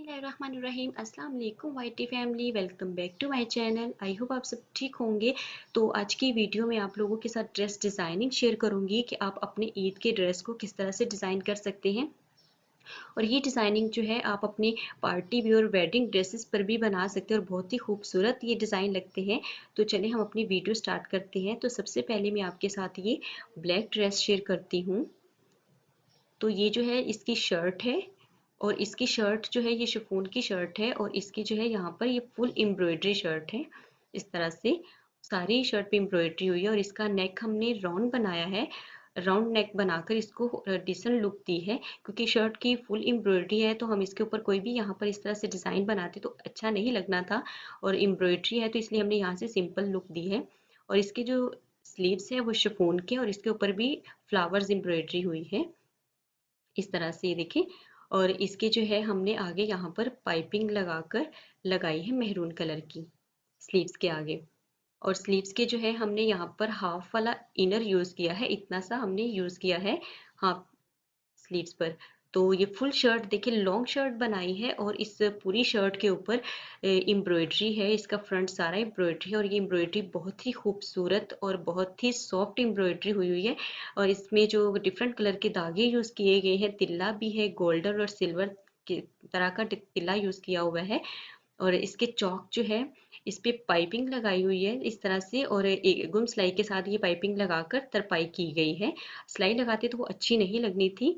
बिस्मिल्लाहिर्रहमानिर्रहीम। अस्सलाम वालेकुम YT family, welcome back to my channel. I hope आप सब ठीक होंगे। तो आज की वीडियो में आप लोगों के साथ ड्रेस डिज़ाइनिंग शेयर करूंगी कि आप अपने ईद के ड्रेस को किस तरह से डिज़ाइन कर सकते हैं। और ये डिज़ाइनिंग जो है आप अपने पार्टी वेयर वेडिंग ड्रेसेस पर भी बना सकते हैं और बहुत ही खूबसूरत ये डिज़ाइन लगते हैं। तो चलिए हम अपनी वीडियो स्टार्ट करते हैं। तो सबसे पहले मैं आपके साथ ये ब्लैक ड्रेस शेयर करती हूँ। तो ये जो है इसकी शर्ट है और इसकी शर्ट जो है ये शिफॉन की शर्ट है और इसकी जो है यहाँ पर ये फुल एम्ब्रॉयडरी शर्ट है। इस तरह से सारी शर्ट पे एम्ब्रॉयडरी हुई है और इसका नेक हमने राउंड बनाया है। राउंड नेक बनाकर इसको डिसेंट लुक दी है, क्योंकि शर्ट की फुल एम्ब्रॉयडरी है तो हम इसके ऊपर कोई भी यहाँ पर इस तरह से डिज़ाइन बनाते तो अच्छा नहीं लगना था। और एम्ब्रॉयडरी है तो इसलिए हमने यहाँ से सिंपल लुक दी है। और इसके जो स्लीव्स है वो शिफॉन के और इसके ऊपर भी फ्लावर्स एम्ब्रॉयडरी हुई है इस तरह से, ये देखिए। और इसके जो है हमने आगे यहाँ पर पाइपिंग लगाकर लगाई है मेहरून कलर की स्लीव्स के आगे। और स्लीव्स के जो है हमने यहाँ पर हाफ वाला इनर यूज़ किया है, इतना सा हमने यूज़ किया है हाफ स्लीव्स पर। तो ये फुल शर्ट देखिए लॉन्ग शर्ट बनाई है और इस पूरी शर्ट के ऊपर एम्ब्रॉयडरी है। इसका फ्रंट सारा एम्ब्रॉयडरी है और ये एम्ब्रॉयडरी बहुत ही खूबसूरत और बहुत ही सॉफ्ट एम्ब्रॉयडरी हुई हुई है। और इसमें जो डिफरेंट कलर के धागे यूज़ किए गए हैं, तिल्ला भी है, गोल्डन और सिल्वर के तरह का तिल्ला यूज़ किया हुआ है। और इसके चौक जो है इस पे पाइपिंग लगाई हुई है इस तरह से, और एक गुम सिलाई के साथ ये पाइपिंग लगाकर तरपाई की गई है। सिलाई लगाते तो वो अच्छी नहीं लगनी थी,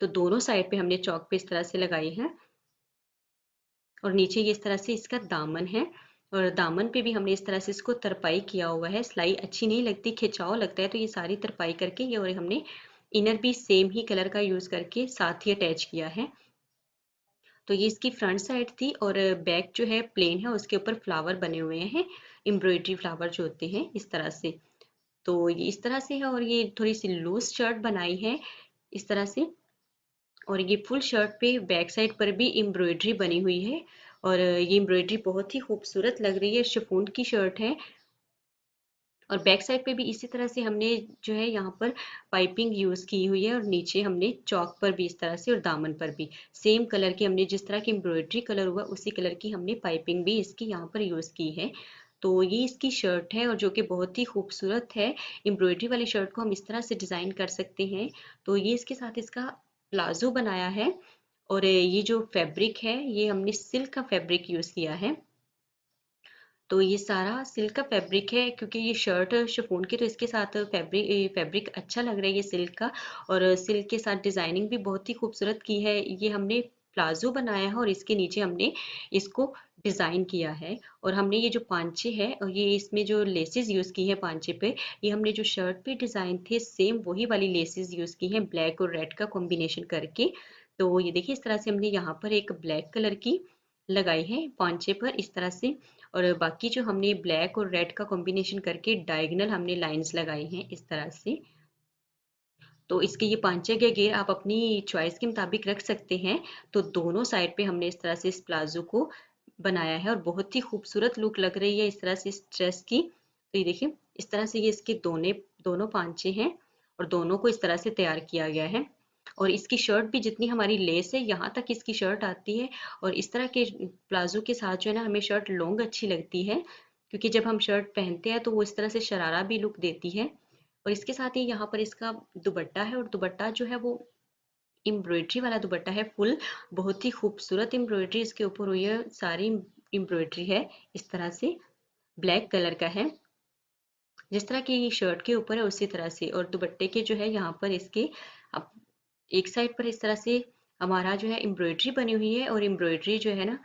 तो दोनों साइड पे हमने चौक पे इस तरह से लगाई है। और नीचे ये इस तरह से इसका दामन है और दामन पे भी हमने इस तरह से इसको तरपाई किया हुआ है। सिलाई अच्छी नहीं लगती, खिंचाव लगता है, तो ये सारी तरपाई करके ये, और हमने इनर भी सेम ही कलर का यूज़ करके साथ ही अटैच किया है। तो ये इसकी फ्रंट साइड थी और बैक जो है प्लेन है, उसके ऊपर फ्लावर बने हुए हैं, एम्ब्रॉयडरी फ्लावर जो होते हैं इस तरह से। तो ये इस तरह से है और ये थोड़ी सी लूज शर्ट बनाई है इस तरह से। और ये फुल शर्ट पे बैक साइड पर भी एम्ब्रॉयडरी बनी हुई है और ये एम्ब्रॉयडरी बहुत ही खूबसूरत लग रही है। शिफॉन की शर्ट है और बैक साइड पे भी इसी तरह से हमने जो है यहाँ पर पाइपिंग यूज़ की हुई है और नीचे हमने चौक पर भी इस तरह से और दामन पर भी सेम कलर की हमने जिस तरह की एम्ब्रॉयडरी कलर हुआ उसी कलर की हमने पाइपिंग भी इसकी यहाँ पर यूज़ की है। तो ये इसकी शर्ट है और जो कि बहुत ही खूबसूरत है। एम्ब्रॉयडरी वाली शर्ट को हम इस तरह से डिज़ाइन कर सकते हैं। तो ये इसके साथ इसका प्लाजो बनाया है और ये जो फैब्रिक है ये हमने सिल्क का फैब्रिक यूज़ किया है। तो ये सारा सिल्क का फैब्रिक है, क्योंकि ये शर्ट शिफॉन की तो इसके साथ फैब्रिक अच्छा लग रहा है ये सिल्क का। और सिल्क के साथ डिज़ाइनिंग भी बहुत ही खूबसूरत की है। ये हमने प्लाजो बनाया है और इसके नीचे हमने इसको डिज़ाइन किया है। और हमने ये जो पांचे है और ये इसमें जो लेसेस यूज़ की है पांचे पे, ये हमने जो शर्ट पे डिज़ाइन थे सेम वही वाली लेसेस यूज़ की हैं, ब्लैक और रेड का कॉम्बिनेशन करके। तो ये देखिए इस तरह से हमने यहाँ पर एक ब्लैक कलर की लगाई है पांचे पर इस तरह से। और बाकी जो हमने ब्लैक और रेड का कॉम्बिनेशन करके डायगोनल हमने लाइंस लगाई हैं इस तरह से। तो इसके ये पांचे के घेर आप अपनी चॉइस के मुताबिक रख सकते हैं। तो दोनों साइड पे हमने इस तरह से इस प्लाजो को बनाया है और बहुत ही खूबसूरत लुक लग रही है इस तरह से इस ड्रेस की। तो ये देखिए इस तरह से ये इसके दोनों पांचे हैं और दोनों को इस तरह से तैयार किया गया है। और इसकी शर्ट भी जितनी हमारी लेस है यहाँ तक इसकी शर्ट आती है। और इस तरह के प्लाजो के साथ जो है ना हमें शर्ट लॉन्ग अच्छी लगती है, क्योंकि जब हम शर्ट पहनते हैं तो वो इस तरह से शरारा भी लुक देती है। और इसके साथ ही यहाँ पर इसका दुपट्टा है और दुपट्टा जो है वो एम्ब्रॉयडरी वाला दुपट्टा है फुल। बहुत ही खूबसूरत एम्ब्रॉयडरी इसके ऊपर हुई है, सारी एम्ब्रॉयडरी है इस तरह से, ब्लैक कलर का है जिस तरह की शर्ट के ऊपर है उसी तरह से। और दुपट्टे के जो है यहाँ पर इसके अब एक साइड पर इस तरह से हमारा जो है एम्ब्रॉयडरी बनी हुई है और एम्ब्रॉयडरी जो है ना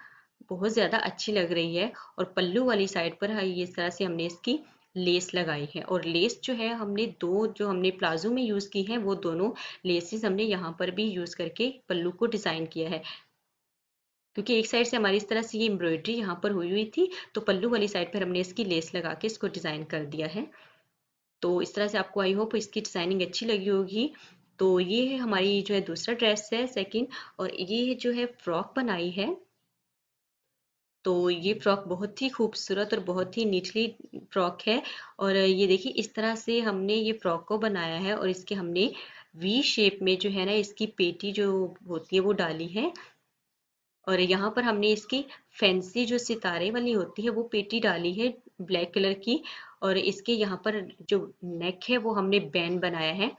बहुत ज़्यादा अच्छी लग रही है। और पल्लू वाली साइड पर है ये इस तरह से हमने इसकी लेस लगाई है। और लेस जो है हमने दो जो हमने प्लाजो में यूज़ की है वो दोनों लेसेस हमने यहाँ पर भी यूज़ करके पल्लू को डिज़ाइन किया है, क्योंकि एक साइड से हमारी इस तरह से ये एम्ब्रॉयडरी यहाँ पर हुई हुई थी तो पल्लू वाली साइड पर हमने इसकी लेस लगा के इसको डिज़ाइन कर दिया है। तो इस तरह से आपको आई होप इसकी डिज़ाइनिंग अच्छी लगी होगी। तो ये है हमारी जो है दूसरा ड्रेस है सेकंड। और ये जो है फ्रॉक बनाई है। तो ये फ्रॉक बहुत ही खूबसूरत और बहुत ही नीटली फ्रॉक है। और ये देखिए इस तरह से हमने ये फ्रॉक को बनाया है और इसके हमने वी शेप में जो है ना इसकी पेटी जो होती है वो डाली है। और यहाँ पर हमने इसकी फैंसी जो सितारे वाली होती है वो पेटी डाली है ब्लैक कलर की। और इसके यहाँ पर जो नेक है वो हमने बैन बनाया है,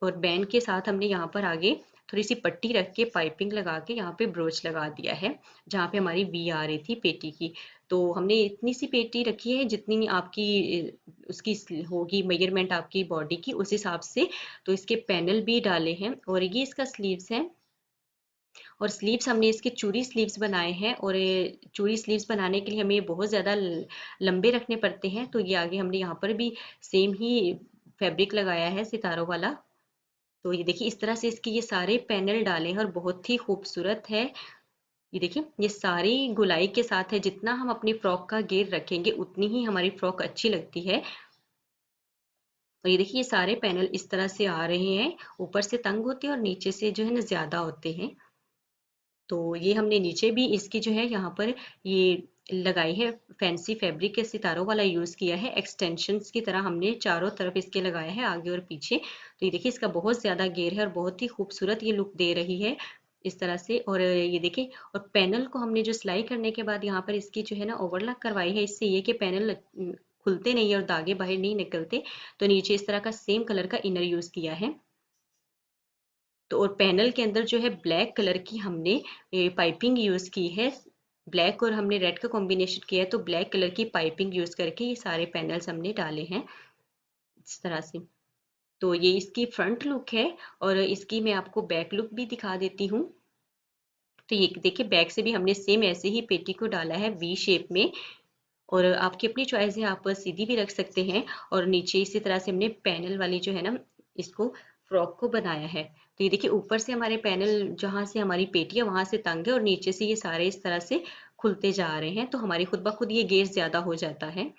और बैन के साथ हमने यहाँ पर आगे थोड़ी सी पट्टी रख के पाइपिंग लगा के यहाँ पे ब्रोच लगा दिया है, जहाँ पे हमारी वी आ रही थी पेटी की। तो हमने इतनी सी पेटी रखी है जितनी आपकी उसकी होगी मेजरमेंट आपकी बॉडी की उस हिसाब से। तो इसके पैनल भी डाले हैं, और ये इसका स्लीव्स है। और स्लीव्स हमने इसके चूड़ी स्लीव्स बनाए हैं, और ये चूड़ी स्लीव्स बनाने के लिए हमें बहुत ज़्यादा लंबे रखने पड़ते हैं, तो ये आगे हमने यहाँ पर भी सेम ही फैब्रिक लगाया है सितारों वाला। तो ये देखिए इस तरह से इसके ये सारे पैनल डाले हैं और बहुत ही खूबसूरत है। ये देखिए ये सारी गुलाई के साथ है, जितना हम अपनी फ्रॉक का घेर रखेंगे उतनी ही हमारी फ्रॉक अच्छी लगती है। और ये देखिए ये सारे पैनल इस तरह से आ रहे हैं, ऊपर से तंग होते हैं और नीचे से जो है ना ज्यादा होते हैं। तो ये हमने नीचे भी इसकी जो है यहाँ पर ये लगाई है, फैंसी फैब्रिक के सितारों वाला यूज किया है, एक्सटेंशंस की तरह हमने चारों तरफ इसके लगाया है आगे और पीछे। तो ये देखिए इसका बहुत ज्यादा घेर है और बहुत ही खूबसूरत ये लुक दे रही है इस तरह से। और ये देखिए और पैनल को हमने जो सिलाई करने के बाद यहाँ पर इसकी जो है ना ओवरलॉक करवाई है, इससे ये कि पैनल खुलते नहीं है और दागे बाहर नहीं निकलते। तो नीचे इस तरह का सेम कलर का इनर यूज किया है। तो और पैनल के अंदर जो है ब्लैक कलर की हमने पाइपिंग यूज की है, ब्लैक और हमने रेड का कॉम्बिनेशन किया है, तो ब्लैक कलर की पाइपिंग यूज करके ये सारे पैनल्स हमने डाले हैं इस तरह से। तो ये इसकी फ्रंट लुक है, और इसकी मैं आपको बैक लुक भी दिखा देती हूँ। तो ये देखिए बैक से भी हमने सेम ऐसे ही पेटी को डाला है वी शेप में, और आपकी अपनी चॉइस है, आप सीधी भी रख सकते हैं। और नीचे इसी तरह से हमने पैनल वाली जो है ना इसको फ्रॉक को बनाया है। तो ये देखिए ऊपर से हमारे पैनल जहाँ से हमारी पेटी है वहां से तंग है, और नीचे से ये सारे इस तरह से खुलते जा रहे हैं, तो हमारी खुद ब खुद ये घेर ज्यादा हो जाता है।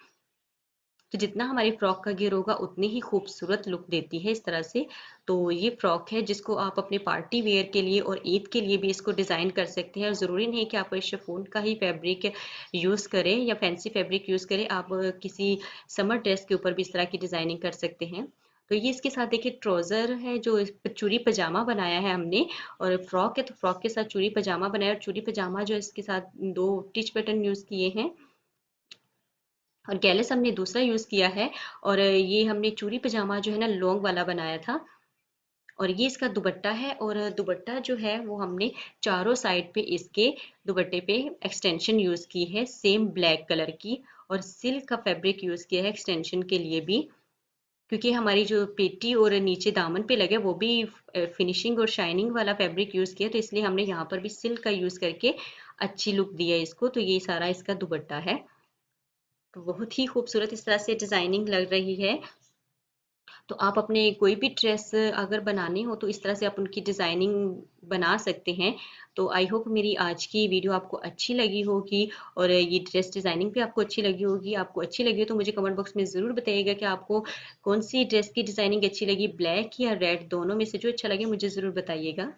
तो जितना हमारी फ्रॉक का घेर होगा उतनी ही खूबसूरत लुक देती है इस तरह से। तो ये फ्रॉक है जिसको आप अपने पार्टी वेयर के लिए और ईद के लिए भी इसको डिज़ाइन कर सकते हैं, और ज़रूरी नहीं कि आप शिफॉन का ही फैब्रिक यूज़ करें या फैंसी फैब्रिक यूज़ करें, आप किसी समर ड्रेस के ऊपर भी इस तरह की डिज़ाइनिंग कर सकते हैं। तो ये इसके साथ देखिए ट्राउज़र है जो चूड़ी पजामा बनाया है हमने, और फ्रॉक है तो फ्रॉक के साथ चूड़ी पजामा बनाया, और चूड़ी पजामा जो है इसके साथ दो टिच बटन यूज़ किए हैं, और गैलिस हमने दूसरा यूज किया है। और ये हमने चूड़ी पजामा जो है ना लॉन्ग वाला बनाया था। और ये इसका दुपट्टा है, और दुपट्टा जो है वो हमने चारों साइड पे इसके दुपट्टे पे एक्सटेंशन यूज की है सेम ब्लैक कलर की, और सिल्क का फैब्रिक यूज किया है एक्सटेंशन के लिए भी, क्योंकि हमारी जो पेटी और नीचे दामन पे लगे वो भी फिनिशिंग और शाइनिंग वाला फैब्रिक यूज किया, तो इसलिए हमने यहाँ पर भी सिल्क का यूज करके अच्छी लुक दी है इसको। तो ये सारा इसका दुपट्टा है, तो बहुत ही खूबसूरत इस तरह से डिजाइनिंग लग रही है। तो आप अपने कोई भी ड्रेस अगर बनानी हो तो इस तरह से आप उनकी डिजाइनिंग बना सकते हैं। तो आई होप मेरी आज की वीडियो आपको अच्छी लगी होगी, और ये ड्रेस डिजाइनिंग भी आपको अच्छी लगी होगी। आपको अच्छी लगी हो तो मुझे कमेंट बॉक्स में ज़रूर बताइएगा कि आपको कौन सी ड्रेस की डिजाइनिंग अच्छी लगी, ब्लैक या रेड, दोनों में से जो अच्छा लगे मुझे ज़रूर बताइएगा।